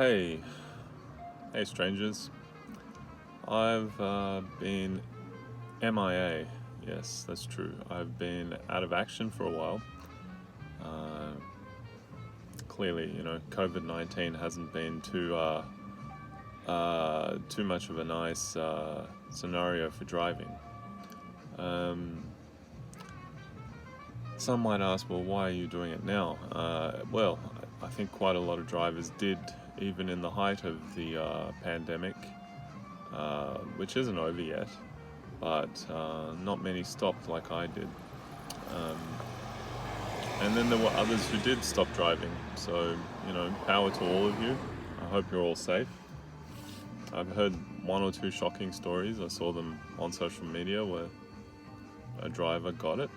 Hey, hey strangers. I've been MIA. Yes, that's true. I've been out of action for a while. Uh, Clearly, COVID-19 hasn't been too much of a nice scenario for driving. Um, some might ask, well, why are you doing it now? Well, I think quite a lot of drivers did, even in the height of the pandemic, which isn't over yet, but not many stopped like I did. Um, and then there were others who did stop driving. So, power to all of you. I hope you're all safe. I've heard one or two shocking stories. I saw them on social media where a driver got it.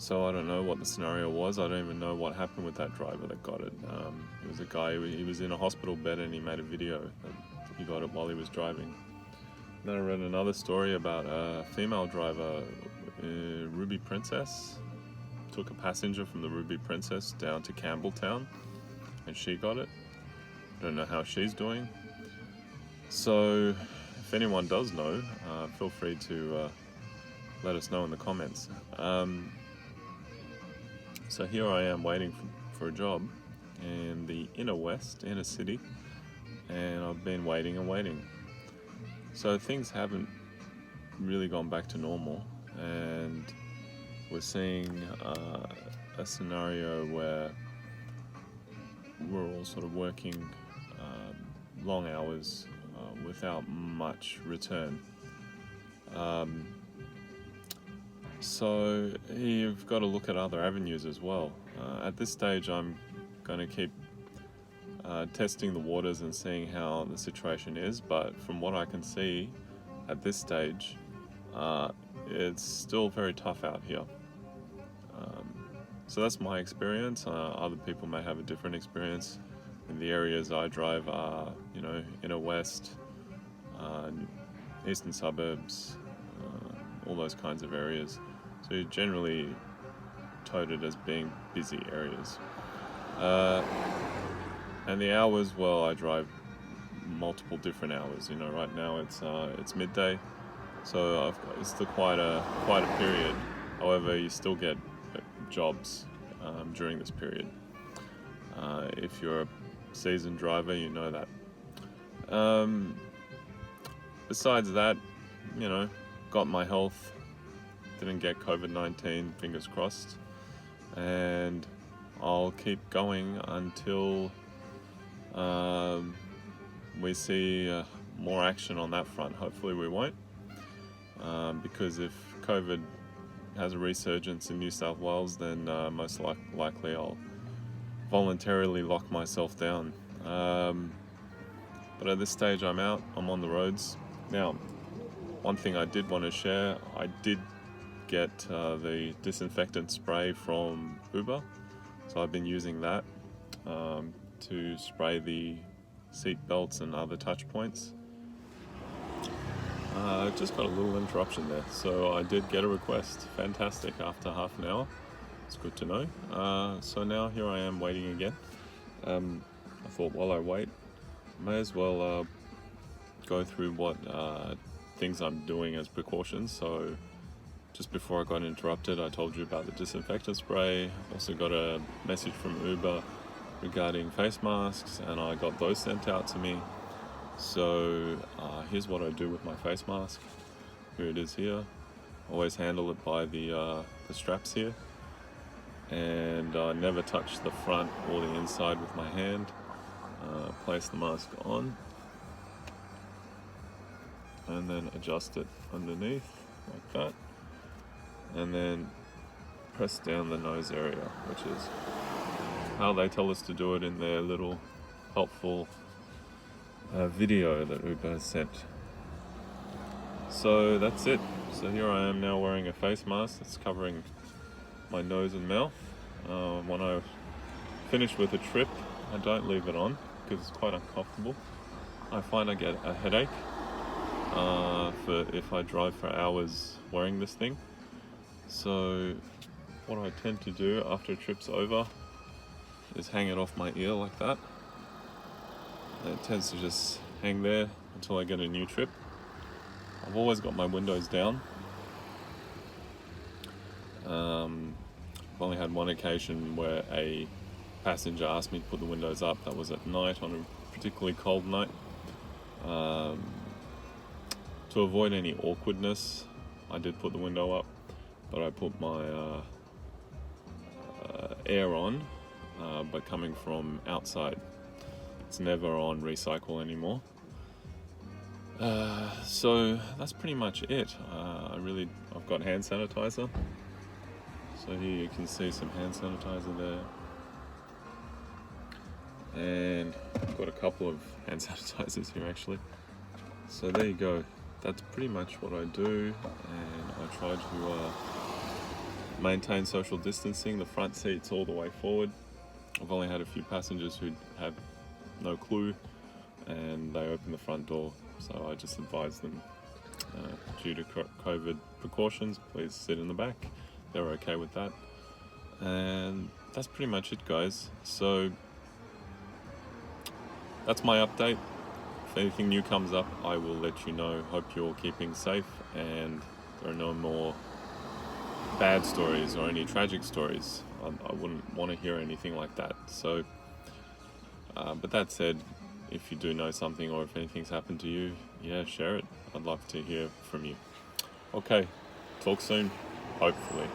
So I don't know what the scenario was. I don't even know what happened with that driver that got it. It was a guy, he was in a hospital bed and he made a video that he got it while he was driving. Then I read another story about a female driver, Ruby Princess, took a passenger from the Ruby Princess down to Campbelltown and she got it. I don't know how she's doing. So if anyone does know, feel free to let us know in the comments. So here I am waiting for a job in the inner city, and I've been waiting and waiting. So things haven't really gone back to normal, and we're seeing a scenario where we're all sort of working long hours without much return. So you've got to look at other avenues as well. At this stage, I'm going to keep testing the waters and seeing how the situation is. But from what I can see at this stage, it's still very tough out here. So that's my experience. Other people may have a different experience. In the areas I drive are, inner west, eastern suburbs, all those kinds of areas. So you're generally touted as being busy areas. And the hours, well, I drive multiple different hours. Right now it's midday, so it's the quite a period. However, you still get jobs during this period. If you're a seasoned driver, you know that. Besides that, got my health. Didn't get COVID-19, fingers crossed, and I'll keep going until we see more action on that front. Hopefully we won't, because if COVID has a resurgence in New South Wales, then most likely I'll voluntarily lock myself down. But at this stage I'm out, I'm on the roads. Now, one thing I did want to share, I did get the disinfectant spray from Uber, so I've been using that to spray the seat belts and other touch points. Just got a little interruption there, so I did get a request. Fantastic, after half an hour. It's good to know. So now here I am waiting again. I thought while I wait, may as well go through what things I'm doing as precautions. So just before I got interrupted, I told you about the disinfectant spray. Also got a message from Uber regarding face masks, and I got those sent out to me. So here's what I do with my face mask. Here it is here. Always handle it by the straps here, and I never touch the front or the inside with my hand. Place the mask on and then adjust it underneath like that, and then press down the nose area, which is how they tell us to do it in their little helpful video that Uber has sent. So that's it. So here I am now wearing a face mask that's covering my nose and mouth. When I finish with a trip, I don't leave it on because it's quite uncomfortable. I find I get a headache if I drive for hours wearing this thing. So what I tend to do after a trip's over, is hang it off my ear like that. And it tends to just hang there until I get a new trip. I've always got my windows down. I've only had one occasion where a passenger asked me to put the windows up. That was at night, on a particularly cold night. To avoid any awkwardness, I did put the window up, but I put my air on, but coming from outside. It's never on recycle anymore. So that's pretty much it. I've got hand sanitizer. So here you can see some hand sanitizer there. And I've got a couple of hand sanitizers here actually. So there you go. That's pretty much what I do, and I try to maintain social distancing. The front seat's all the way forward. I've only had a few passengers who have no clue, and they open the front door, so I just advise them, due to COVID precautions, please sit in the back. They're okay with that, and that's pretty much it, guys. So that's my update. If anything new comes up, I will let you know. Hope you're keeping safe and there are no more bad stories or any tragic stories. I wouldn't want to hear anything like that. So, but that said, if you do know something or if anything's happened to you, yeah, share it. I'd love to hear from you. Okay, talk soon, hopefully.